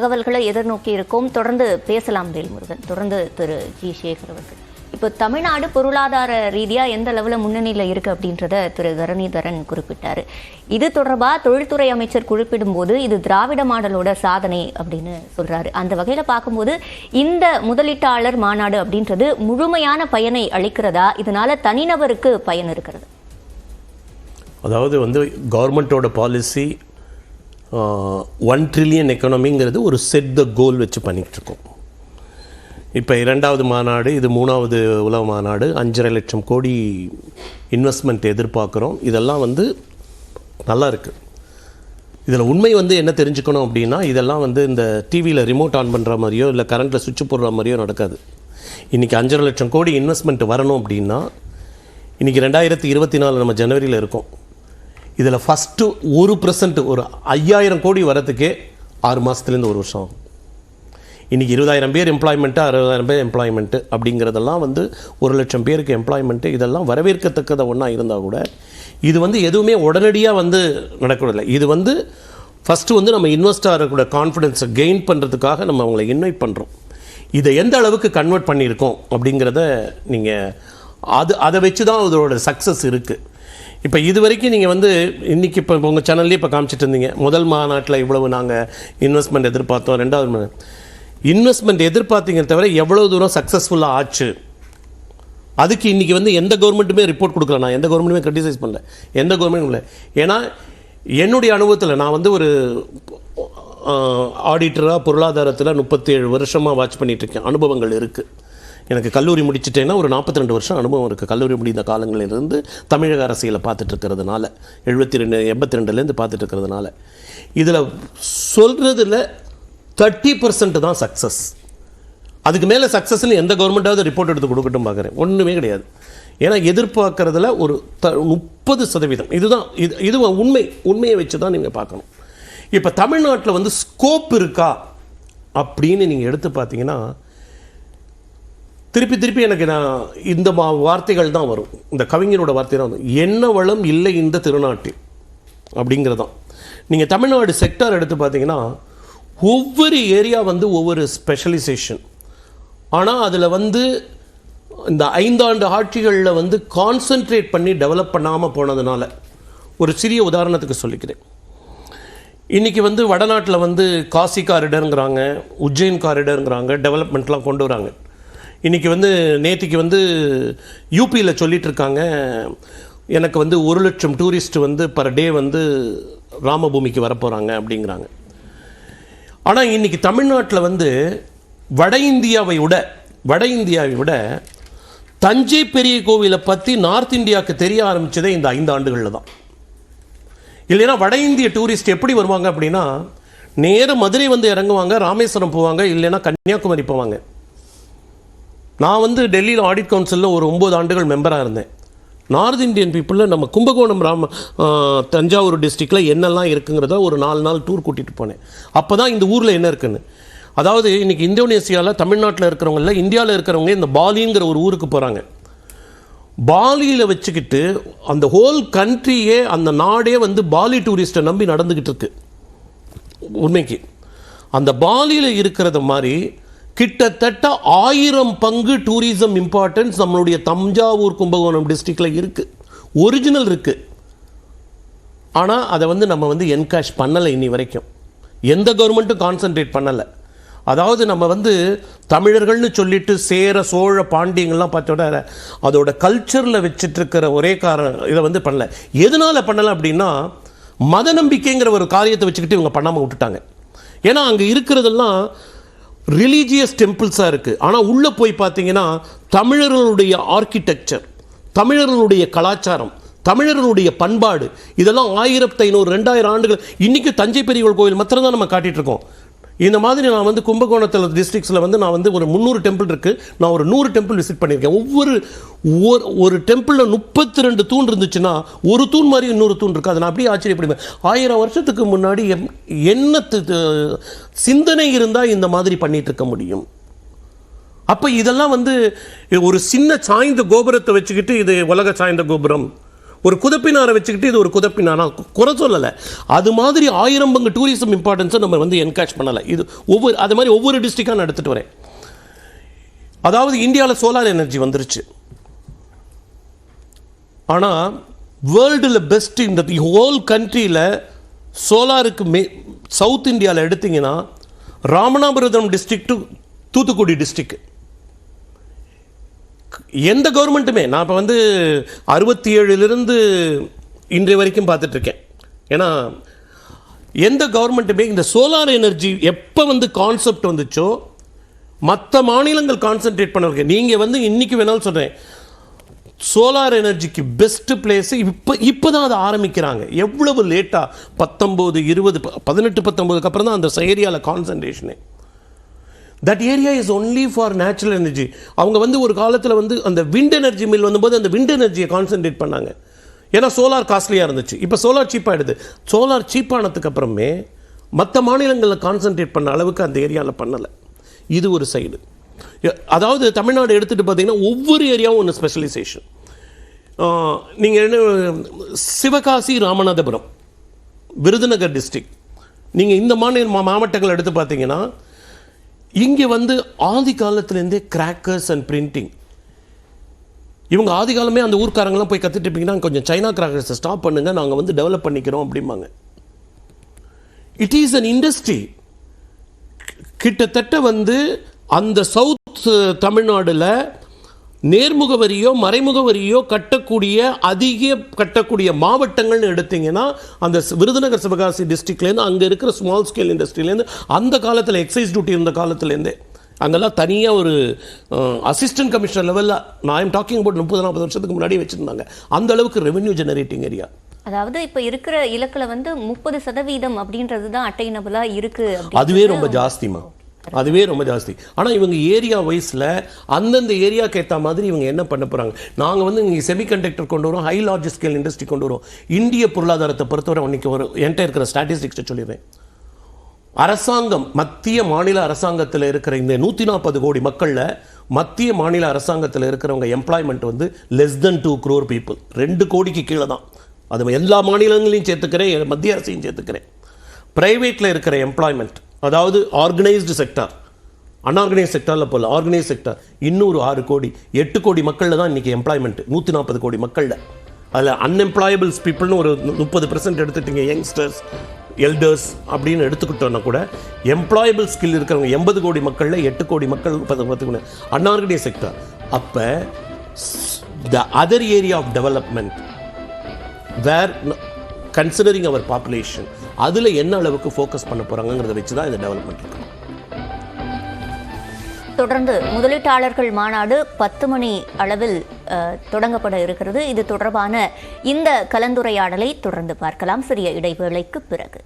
தகவல்களை எதிர்நோக்கி இருக்கோம். தொடர்ந்து பேசலாம் வேல்முருகன். தொடர்ந்து திரு ஜி சேகர் அவர்கள், இப்போ தமிழ்நாடு பொருளாதார ரீதியா எந்த அளவுல முன்னணியில இருக்கு அப்படின்றத திரு தரணிதரன் குறிப்பிட்டாரு. இது தொடர்பா தொழில்துறை அமைச்சர் குறிப்பிடும் போது இது திராவிட மாடலோட சாதனை அப்படின்னு சொல்றாரு. அந்த வகையில பார்க்கும்போது இந்த முதலீட்டாளர் மாநாடு அப்படின்றது முழுமையான பயனை அளிக்கிறதா, இதனால தனிநபருக்கு பயன் இருக்கிறது? அதாவது கவர்மெண்ட்டோட பாலிசி 1 ட்ரில்லியன் எக்கனாமிங்கிறது ஒரு செட் த கோல் வச்சு பண்ணிகிட்ருக்கோம். இப்போ 2வது மாநாடு, இது 3வது உலக மாநாடு, 5.5 லட்சம் கோடி இன்வெஸ்ட்மெண்ட் எதிர்பார்க்குறோம். இதெல்லாம் நல்லா இருக்குது. இதில் உண்மை என்ன தெரிஞ்சுக்கணும் அப்படின்னா, இதெல்லாம் இந்த டிவியில் ரிமோட் ஆன் பண்ணுற மாதிரியோ இல்லை கரண்ட்டில் சுவிட்ச் போடுற மாதிரியோ நடக்காது. இன்றைக்கி 5.5 லட்சம் கோடி இன்வெஸ்ட்மெண்ட் வரணும் அப்படின்னா, இன்றைக்கி 2024 நம்ம ஜனவரியில் இருக்கோம். இதில் ஃபஸ்ட்டு 1% ஒரு 5000 கோடி வரத்துக்கே 6 மாதத்துலேருந்து 1 வருஷம் ஆகும். இன்றைக்கி 20,000 பேர் எம்ப்ளாய்மெண்ட்டு, 60,000 பேர் எம்ப்ளாய்மெண்ட்டு அப்படிங்கிறதெல்லாம் 1 லட்சம் பேருக்கு எம்ப்ளாய்மெண்ட்டு, இதெல்லாம் வரவேற்கத்தக்கத ஒன்றா இருந்தால் கூட இது எதுவுமே உடனடியாக நடக்கிறதில்லை. இது ஃபஸ்ட்டு நம்ம இன்வெஸ்டரோட கான்ஃபிடென்ஸை கெயின் பண்ணுறதுக்காக நம்ம அவங்கள இன்வைட் பண்ணுறோம். இதை எந்த அளவுக்கு கன்வெர்ட் பண்ணியிருக்கோம் அப்படிங்கிறத நீங்கள் அதை வச்சு தான் அதோட சக்ஸஸ் இருக்குது. இப்போ இது வரைக்கும் நீங்கள் இன்றைக்கி இப்போ உங்கள் சேனல்லே இப்போ காமிச்சிட்டு இருந்தீங்க, முதல் மாநாட்டில் இவ்வளவு நாங்கள் இன்வெஸ்ட்மெண்ட் எதிர்பார்த்தோம், 2வது இன்வெஸ்ட்மெண்ட் எதிர்பார்த்தீங்க தவிர எவ்வளோ தூரம் சக்ஸஸ்ஃபுல்லாக ஆச்சு, அதுக்கு இன்றைக்கி எந்த கவர்மெண்ட்டுமே ரிப்போர்ட் கொடுக்கல. நான் எந்த கவர்மெண்ட்டுமே கிரிட்டிசைஸ் பண்ணல, எந்த கவர்மெண்ட்டும் இல்லை. ஏன்னா என்னுடைய அனுபவத்தில் நான் ஒரு ஆடிட்டராக பொருளாதாரத்தில் 37 வருஷமாக வாட்ச் பண்ணிகிட்ருக்கேன். அனுபவங்கள் இருக்குது. எனக்கு கல்லூரி முடிச்சுட்டேன்னா ஒரு 42 வருஷம் அனுபவம் இருக்குது. கல்லூரி முடிந்த காலங்களிலிருந்து தமிழக அரசியலை பார்த்துட்ருக்கிறதுனால, 82 பார்த்துட்ருக்கிறதுனால, இதில் சொல்கிறதுல 30% தான் சக்ஸஸ். அதுக்கு மேலே சக்ஸஸ்ன்னு எந்த கவர்மெண்ட்டாவது ரிப்போர்ட் எடுத்து கொடுக்கட்டும் பார்க்குறேன், ஒன்றுமே கிடையாது. ஏன்னா எதிர்பார்க்கறதுல ஒரு 30% இதுதான். இது உண்மையை வச்சு தான் நீங்கள் பார்க்கணும். இப்போ தமிழ்நாட்டில் ஸ்கோப் இருக்கா அப்படின்னு நீங்கள் எடுத்து பார்த்தீங்கன்னா, திருப்பி எனக்கு இந்த வார்த்தைகள் தான் வரும், இந்த கவிஞரோட வார்த்தை தான் என்ன வளம் இல்லை இந்த திருநாட்டில் அப்படிங்கிறதான். நீங்கள் தமிழ்நாடு செக்டார் எடுத்து பார்த்தீங்கன்னா, ஒவ்வொரு ஏரியா ஒவ்வொரு ஸ்பெஷலைசேஷன். ஆனால் அதில் இந்த 5 ஆண்டு ஆட்சிகளில் கான்சன்ட்ரேட் பண்ணி டெவலப் பண்ணாமல் போனதுனால, ஒரு சிறிய உதாரணத்துக்கு சொல்லிக்கிறேன். இன்றைக்கி வடநாட்டில் காசி காரிடருங்கிறாங்க, உஜ்ஜைன் காரிடருங்கிறாங்க, டெவலப்மெண்ட்லாம் கொண்டு வராங்க. இன்றைக்கி நேற்றுக்கு யூபியில் சொல்லிகிட்டு இருக்காங்க, எனக்கு 1 லட்சம் டூரிஸ்ட் பர் டே ராமபூமிக்கு வரப்போகிறாங்க அப்படிங்கிறாங்க. ஆனால் இன்றைக்கி தமிழ்நாட்டில் வட இந்தியாவை விட தஞ்சை பெரிய கோவிலை பற்றி நார்த் இந்தியாவுக்கு தெரிய ஆரம்பித்ததே இந்த 5 ஆண்டுகளில் தான். இல்லைன்னா வட இந்திய டூரிஸ்ட் எப்படி வருவாங்க அப்படின்னா, நேர மதுரை இறங்குவாங்க, ராமேஸ்வரம் போவாங்க, இல்லைன்னா கன்னியாகுமரி போவாங்க. நான் டெல்லியில் ஆடிட் கவுன்சிலில் ஒரு 9 ஆண்டுகள் மெம்பராக இருந்தேன். நார்த் இந்தியன் பீப்புளில் நம்ம கும்பகோணம் தஞ்சாவூர் டிஸ்ட்ரிக்டில் என்னெல்லாம் இருக்குங்கிறத ஒரு 4 நாள் டூர் கூட்டிகிட்டு போனேன். அப்போ தான் இந்த ஊரில் என்ன இருக்குன்னு, அதாவது இன்றைக்கி இந்தோனேசியாவில், தமிழ்நாட்டில் இருக்கிறவங்கள, இந்தியாவில் இருக்கிறவங்க இந்த பாலிங்கிற ஒரு ஊருக்கு போகிறாங்க. பாலியில் வச்சுக்கிட்டு அந்த ஹோல் கண்ட்ரியே, அந்த நாடே பாலி டூரிஸ்ட்டை நம்பி நடந்துக்கிட்டு இருக்கு. உண்மைக்கு அந்த பாலியில் இருக்கிறத மாதிரி கிட்டத்தட்ட 1000 பங்கு டூரிசம் இம்பார்ட்டன்ஸ் நம்மளுடைய தஞ்சாவூர் கும்பகோணம் டிஸ்ட்ரிக்டில் இருக்குது, ஒரிஜினல் இருக்குது. ஆனால் அதை நம்ம என்கேஷ் பண்ணலை. இன்னி வரைக்கும் எந்த கவர்மெண்ட்டும் கான்சன்ட்ரேட் பண்ணலை. அதாவது நம்ம தமிழர்கள்னு சொல்லிட்டு சேர சோழ பாண்டியங்கள்லாம் பார்த்தோட அதோட கல்ச்சரில் வச்சிட்ருக்கிற ஒரே இதை பண்ணலை. எதனால் பண்ணலை அப்படின்னா, மத நம்பிக்கைங்கிற ஒரு காரியத்தை வச்சுக்கிட்டு இவங்க பண்ணாமல் விட்டுட்டாங்க. ஏன்னா அங்கே இருக்கிறதெல்லாம் ரிலீஜியஸ் டெம்பிள்ஸாக இருக்குது. ஆனால் உள்ளே போய் பார்த்தீங்கன்னா தமிழர்களுடைய ஆர்கிடெக்சர், தமிழர்களுடைய கலாச்சாரம், தமிழர்களுடைய பண்பாடு, இதெல்லாம் 1500 2000 ஆண்டுகள். இன்றைக்கி தஞ்சை பெரிய கோவில் மாத்திரம் தான் நம்ம காட்டிகிட்ருக்கோம். இந்த மாதிரி நான் கும்பகோணத்தில் டிஸ்ட்ரிக்ஸில் நான் ஒரு 300 டெம்பிள் இருக்குது. நான் ஒரு 100 டெம்பிள் விசிட் பண்ணியிருக்கேன். ஒரு டெம்பிளில் 32 தூண் இருந்துச்சுன்னா, ஒரு தூண் மாதிரி இன்னொரு தூண் இருக்குது. அதை நான் அப்படியே ஆச்சரியப்படுவேன். 1000 வருஷத்துக்கு முன்னாடி என்ன சிந்தனை இருந்தால் இந்த மாதிரி பண்ணிகிட்டு இருக்க முடியும்? அப்போ இதெல்லாம் ஒரு சின்ன சாய்ந்த கோபுரத்தை வச்சுக்கிட்டு இது உலக சாய்ந்த கோபுரம், ஒரு குதப்பினாரை வச்சுக்கிட்டு இது ஒரு குதப்பினாரா குறை சொல்லலை. அது மாதிரி 1000 பங்கு டூரிசம் இம்பார்ட்டன்ஸை நம்ம வந்து என்கரேஜ் பண்ணலை. இது அது மாதிரி ஒவ்வொரு டிஸ்ட்ரிக்டாக நான் எடுத்துகிட்டு வரேன். அதாவது இந்தியாவில் சோலார் எனர்ஜி வந்துருச்சு. ஆனால் வேர்ல்டில் பெஸ்ட் இந்த ஹோல் கண்ட்ரியில் சோலாருக்கு சவுத் இந்தியாவில் எடுத்தீங்கன்னா Ramanathapuram district to Thoothukudi district எந்த கவர்மெண்ட்டுமே, நான் இப்போ வந்து 67லிருந்து இன்றைய வரைக்கும் பார்த்துட்ருக்கேன். ஏன்னா எந்த கவர்மெண்ட்டுமே இந்த சோலார் எனர்ஜி எப்போ வந்து கான்செப்ட் வந்துச்சோ மற்ற மாநிலங்கள் கான்சென்ட்ரேட் பண்ணுவாங்க. நீங்கள் வந்து இன்றைக்கி வேணாலும் சொல்கிறேன், சோலார் எனர்ஜிக்கு பெஸ்ட் பிளேஸு இப்போ தான் அதை ஆரம்பிக்கிறாங்க. எவ்வளவு லேட்டாக 19, 20, 18, 19க்கு அப்புறம் தான் அந்த ஏரியாவில் concentration. That area is only for natural energy. அவங்க வந்து ஒரு காலத்தில் வந்து அந்த விண்ட் எனர்ஜி மில் வந்தபோது அந்த விண்ட் எனர்ஜியை கான்சன்ட்ரேட் பண்ணாங்க. ஏன்னா சோலார் காஸ்ட்லியாக இருந்துச்சு. இப்போ சோலார் சீப்பாகிடுது. சோலார் சீப்பானதுக்கு அப்புறமே மற்ற மாநிலங்களில் கான்சன்ட்ரேட் பண்ண அளவுக்கு அந்த ஏரியாவில் பண்ணலை. இது ஒரு சைடு. அதாவது தமிழ்நாடு எடுத்துகிட்டு பார்த்தீங்கன்னா ஒவ்வொரு ஏரியாவும் ஒன்று ஸ்பெஷலைசேஷன். நீங்கள் என்ன சிவகாசி, ராமநாதபுரம், விருதுநகர் டிஸ்ட்ரிக்ட், நீங்கள் இந்த மாவட்டங்கள் எடுத்து பார்த்தீங்கன்னா இங்கே வந்து ஆதி காலத்துலேருந்தே கிராக்கர்ஸ் அண்ட் பிரிண்டிங். இவங்க ஆதி காலமே அந்த ஊர்க்காரங்களாம் போய் கற்றுட்டு இருப்பீங்கன்னா கொஞ்சம் சைனா கிராக்கர்ஸை ஸ்டாப் பண்ணுங்க, நாங்கள் வந்து டெவலப் பண்ணிக்கிறோம் அப்படிம்பாங்க. It is an industry. கிட்டத்தட்ட வந்து அந்த சவுத் தமிழ்நாடுல நேர்முக வரியோ மறைமுக வரியோ கட்டக்கூடிய மாவட்டங்கள்னு எடுத்தீங்கன்னா அந்த விருதுநகர் சிவகாசி டிஸ்ட்ரிக்ட்லேருந்து அங்கே இருக்கிற ஸ்மால் ஸ்கேல் இண்டஸ்ட்ரியிலேருந்து அந்த காலத்தில் எக்ஸைஸ் டியூட்டி இருந்த காலத்துலேருந்தே அங்கெல்லாம் தனியாக ஒரு அசிஸ்டன்ட் கமிஷனர் லெவலில், நான் ஐம் டாக்கிங் அபவுட் 30-40 வருஷத்துக்கு முன்னாடி வச்சுருந்தாங்க. அந்த அளவுக்கு ரெவென்யூ ஜெனரேட்டிங் ஏரியா. அதாவது இப்போ இருக்கிற இலக்கில் வந்து 30% அப்படின்றது தான் அட்டைனபிளாக இருக்குது. அதுவே ரொம்ப ஜாஸ்திமா, அதுவே ரொம்ப ஜாஸ்தி. ஆனால் இவங்க ஏரியா வைஸில் அந்தந்த ஏரியாவுக்கு ஏற்ற மாதிரி இவங்க என்ன பண்ண போகிறாங்க. நாங்கள் வந்து இங்கே செமிகண்டக்டர் கொண்டு வரோம், ஹை லார்ஜ் ஸ்கேல் இண்டஸ்ட்ரி கொண்டு வரோம். இந்திய பொருளாதாரத்தை பொறுத்தவரை அன்றைக்கி என்கிட்ட இருக்கிற ஸ்டாட்டிஸ்டிக்ஸை சொல்லிடுறேன். அரசாங்கம், மத்திய மாநில அரசாங்கத்தில் இருக்கிற இந்த 140 கோடி மக்களில் மத்திய மாநில அரசாங்கத்தில் இருக்கிறவங்க எம்ப்ளாய்மெண்ட் வந்து லெஸ் தென் 2 crore பீப்புள். 2 கோடிக்கு கீழே தான். அது எல்லா மாநிலங்களையும் சேர்த்துக்கிறேன், மத்திய அரசையும் சேர்த்துக்கிறேன். ப்ரைவேட்டில் இருக்கிற எம்ப்ளாய்மெண்ட், அதாவது ஆர்கனைஸ்டு செக்டார், அன்ஆர்கனைஸ் செக்டாரில் போல ஆர்கனைஸ் செக்டார் இன்னொரு 6 கோடி, 8 கோடி மக்களில் தான் இன்றைக்கி எம்ப்ளாய்மெண்ட். 140 கோடி மக்களில் அதில் அன்எம்ப்ளாயபிள்ஸ் பீப்புள்னு ஒரு 30% எடுத்துட்டீங்க, யங்ஸ்டர்ஸ், எல்டர்ஸ் அப்படின்னு எடுத்துக்கிட்டோன்னா கூட எம்ப்ளாயபிள் ஸ்கில் இருக்கிறவங்க 80 கோடி மக்களில் 8 கோடி மக்கள் பார்த்துக்கணும் அன்ஆர்கனைஸ் செக்டார். அப்போ the other area of development where considering our population, அதில் என்ன அளவுக்கு ஃபோக்கஸ் பண்ண போகிறாங்கிறத வச்சு தான் இந்த டெவலப்மெண்ட் இருக்கணும். தொடர்ந்து முதலீட்டாளர்கள் மாநாடு 10 மணி அளவில் தொடங்கப்பட இருக்கிறது. இது தொடர்பான இந்த கலந்துரையாடலை தொடர்ந்து பார்க்கலாம் சிறிய இடைவேளைக்கு பிறகு.